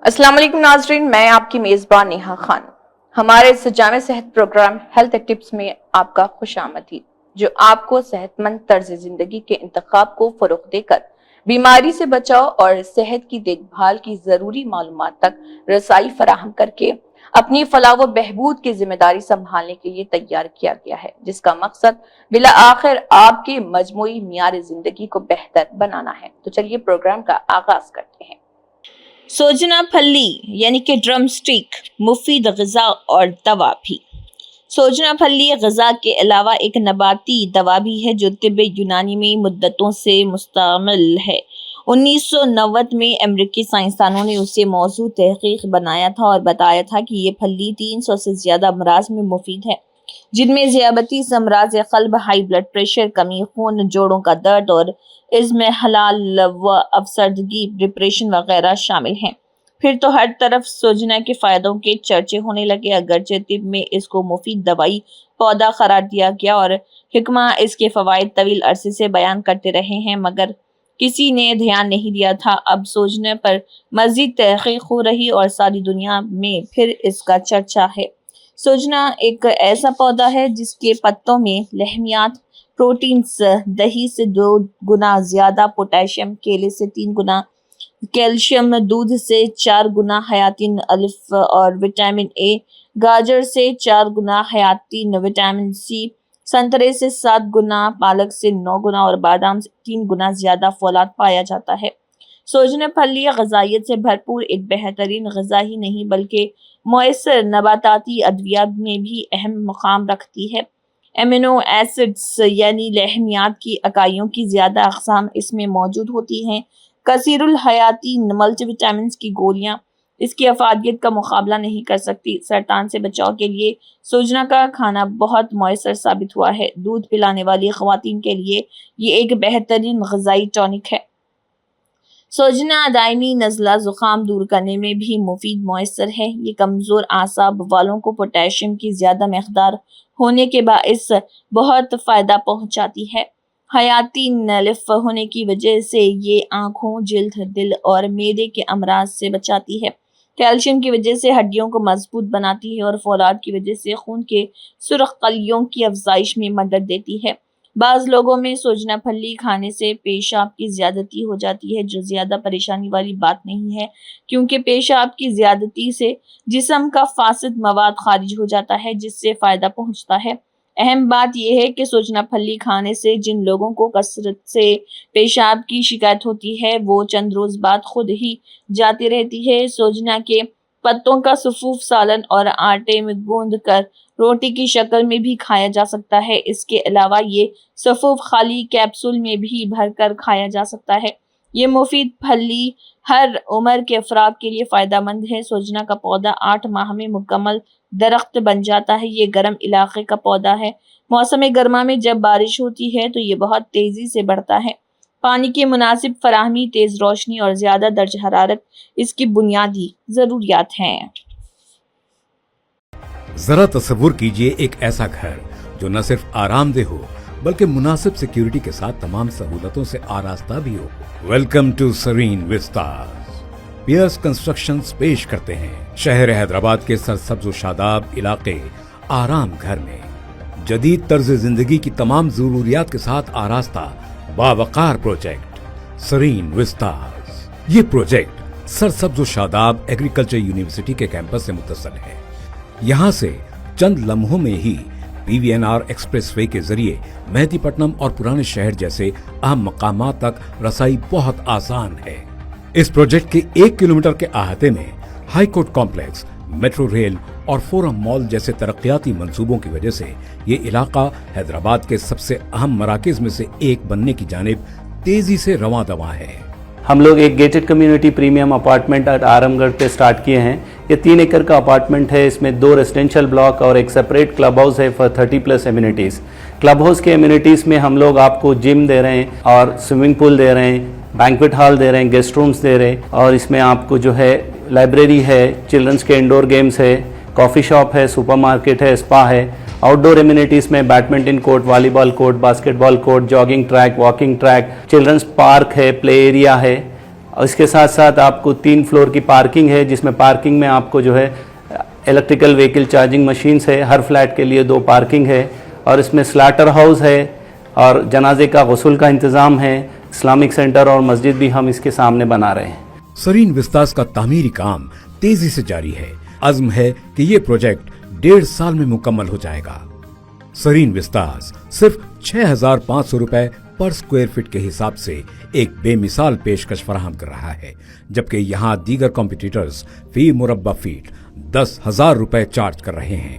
अस्सलाम वालेकुम नाजरीन, मैं आपकी मेज़बान नेहा खान। हमारे इस जामे सेहत प्रोग्राम हेल्थ टिप्स में आपका खुशामदीद, जो आपको सेहतमंद तर्ज जिंदगी के इंतखाब को फरोग देकर बीमारी से बचाव और सेहत की देखभाल की जरूरी मालूमात तक रसाई फराहम करके अपनी फलाह व बहबूद की जिम्मेदारी संभालने के लिए तैयार किया गया है, जिसका मकसद बिला आखिर आपके मजमूई मियार जिंदगी को बेहतर बनाना है। तो चलिए प्रोग्राम का आगाज करते हैं। सोजना फली यानी कि ड्रम स्टिक मुफीद ग़िज़ा और दवा भी। सोजना फली ग़िज़ा के अलावा एक नबाती दवा भी है जो तिब्ब यूनानी में मुद्दतों से मुस्तमिल है। 1990 में अमेरिकी साइंसदानों ने उसे मौजू तहकीक बनाया था और बताया था कि ये फली 300 से ज़्यादा अमराज में मुफीद है, जिनमें ज़ियाबतीस, अमराज क़ल्ब, हाई ब्लड प्रेशर, कमी खून, जोड़ों का दर्द और इज़्म हलाल व अफसरदगी, डिप्रेशन वगैरह शामिल हैं। फिर तो हर तरफ सोजना के फ़ायदों के चर्चे होने लगे। अगरचे तिब में इसको मुफीद दवाई पौधा करार दिया गया और हिकमा इसके फ़वाइद तवील अरसे से बयान करते रहे हैं, मगर किसी ने ध्यान नहीं दिया था। अब सोजने पर मज़ीद तहक़ीक़ हो रही और सारी दुनिया में फिर इसका चर्चा है। सोजना एक ऐसा पौधा है जिसके पत्तों में लहमियात, प्रोटीन्स, दही से 2 गुना ज़्यादा पोटेशियम, केले से 3 गुना कैल्शियम, दूध से 4 गुना हयातीन अलिफ और विटामिन ए, गाजर से 4 गुना हयातीन विटामिन सी, संतरे से 7 गुना, पालक से 9 गुना और बादाम से 3 गुना ज़्यादा फौलाद पाया जाता है। सोजने फली ग़िज़ाइयत से भरपूर एक बेहतरीन ग़िज़ा ही नहीं बल्कि मुयस्सर नबाताती अद्वियात में भी अहम मुकाम रखती है। एमिनो एसिड्स यानी लहमियात की इकाइयों की ज़्यादा अक़साम इसमें मौजूद होती हैं। कसीरुल हयाती मल्टीविटामिन की गोलियाँ इसकी अफादियत का मुकाबला नहीं कर सकती। सरतान से बचाव के लिए सोजना का खाना बहुत मुयस्सर साबित हुआ है। दूध पिलाने वाली ख़वातीन के लिए ये एक बेहतरीन ग़िज़ाई टॉनिक है। सोजना दायमी नज़ला ज़ुकाम दूर करने में भी मुफीद मुयस्सर है। ये कमज़ोर आसाब वालों को पोटेशियम की ज़्यादा मकदार होने के बाइस बहुत फ़ायदा पहुँचाती है। हयातीन अलिफ होने की वजह से ये आँखों, जिल्द, दिल और मैदे के अमराज से बचाती है। कैल्शियम की वजह से हड्डियों को मजबूत बनाती है और फौलाद की वजह से खून के सुर्ख कलियों की अफजाइश में मदद देती है। बाज़ लोगों में सोजना फली खाने से पेशाब की ज़्यादती हो जाती है, जो ज़्यादा परेशानी वाली बात नहीं है, क्योंकि पेशाब की ज़्यादती से जिस्म का फासिद मवाद खारिज हो जाता है, जिससे फ़ायदा पहुँचता है। अहम बात यह है कि सोजना फली खाने से जिन लोगों को कसरत से पेशाब की शिकायत होती है, वो चंद रोज़ बाद खुद ही जाती रहती है। सोजना के पत्तों का सफ़ूफ सालन और आटे में गूंद कर रोटी की शक्ल में भी खाया जा सकता है। इसके अलावा ये सफ़ूफ खाली कैप्सूल में भी भरकर खाया जा सकता है। ये मुफीद फली हर उम्र के अफराद के लिए फ़ायदा मंद है। सोजना का पौधा 8 माह में मुकम्मल दरख्त बन जाता है। ये गर्म इलाके का पौधा है। मौसम गर्मा में जब बारिश होती है तो ये बहुत तेज़ी से बढ़ता है। पानी की मुनासिब फराहमी, तेज़ रोशनी और ज़्यादा दर्ज हरारत इसकी बुनियादी ज़रूरियात हैं। जरा तसव्वुर कीजिए एक ऐसा घर जो न सिर्फ आरामदेह हो बल्कि मुनासिब सिक्योरिटी के साथ तमाम सहूलतों से आरास्ता भी हो। Welcome to Sareen vistas. Piers constructions पेश करते हैं शहर हैदराबाद के सरसब्ज व शादाब इलाके आराम घर में जदीद तर्ज जिंदगी की तमाम जरूरियात के साथ आरास्ता बावकार प्रोजेक्ट सरीन विस्टास। ये प्रोजेक्ट सरसब्ज व शादाब एग्रीकल्चर यूनिवर्सिटी के कैंपस से मुत्तसिल है। यहाँ से चंद लम्हों में ही PVNR एक्सप्रेसवे के जरिए मेहदीपट्टनम और पुराने शहर जैसे अहम मकामात तक रसाई बहुत आसान है। इस प्रोजेक्ट के 1 किलोमीटर के अहाते में high court complex, metro rail और फोरम मॉल जैसे तरक्याती मंसूबों की वजह से ये इलाका हैदराबाद के सबसे अहम मराकज में से एक बनने की जानिब तेजी से रवां दवा है। हम लोग एक gated community premium apartment Aramghar पे स्टार्ट किए हैं। ये 3 एकड़ का अपार्टमेंट है। इसमें 2 रेजिडेंशियल ब्लॉक और एक सेपरेट क्लब हाउस है फॉर 30+ एम्यूनिटीज़। क्लब हाउस के एम्यूनिटीज़ में हम लोग आपको जिम दे रहे हैं और स्विमिंग पूल दे रहे हैं, बैंक्वेट हॉल दे रहे हैं, गेस्ट रूम्स दे रहे हैं और इसमें आपको जो है लाइब्रेरी है, चिल्ड्रंस के इंडोर गेम्स है, कॉफ़ी शॉप है, सुपरमार्केट है, स्पा है। आउटडोर एम्यूनिटीज़ में badminton court, volleyball court, basketball court, jogging track, walking track, children's park है, प्ले एरिया है। اور اس کے ساتھ ساتھ آپ کو 3 فلور کی پارکنگ ہے، جس میں پارکنگ میں آپ کو جو ہے الیکٹریکل وہیکل چارجنگ مشینز ہے، ہر فلیٹ کے لیے 2 پارکنگ ہے، اور اس میں سلاٹر ہاؤس ہے اور جنازے کا غسل کا انتظام ہے، اسلامک سینٹر اور مسجد بھی ہم اس کے سامنے بنا رہے ہیں۔ سرین وستاز کا تعمیری کام تیزی سے جاری ہے۔ عزم ہے کہ یہ پروجیکٹ 1.5 سال میں مکمل ہو جائے گا۔ سرین وستاز صرف 6,500 روپے پر سکوائر فٹ کے حساب سے ایک بے مثال پیشکش فراہم کر رہا ہے، جبکہ یہاں دیگر کمپیٹیٹرز فی مربع فٹ 10,000 روپے چارج کر رہے ہیں۔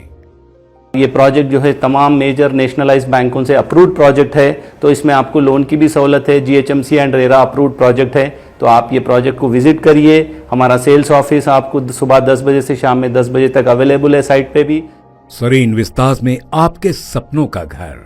یہ پروجیکٹ جو ہے تمام میجر نیشنلائز بینکوں سے اپروڈ پروجیکٹ ہے، تو اس میں آپ کو لون کی بھی سہولت ہے، GHMC and RERA approved project ہے، تو آپ یہ پروجیکٹ کو وزٹ کریے۔ ہمارا سیلز آفس آپ کو صبح 10 بجے سے شام میں 10 بجے تک اویلیبل ہے سائٹ پہ بھی۔ سرین وستاز میں آپ کے سپنوں کا گھر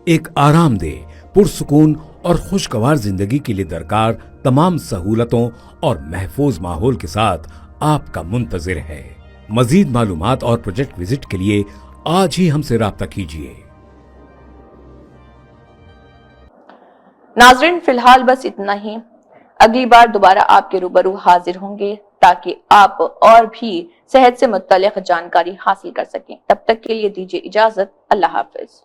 ایک آرام دہ، پرسکون اور خوشگوار زندگی کے لیے درکار تمام سہولتوں اور محفوظ ماحول کے ساتھ آپ کا منتظر ہے۔ مزید معلومات اور پروجیکٹ وزٹ کے لیے آج ہی ہم سے رابطہ کیجیے۔ ناظرین فی الحال بس اتنا ہی، اگلی بار دوبارہ آپ کے روبرو حاضر ہوں گے تاکہ آپ اور بھی صحت سے متعلق جانکاری حاصل کر سکیں۔ تب تک کے لیے دیجیے اجازت، اللہ حافظ۔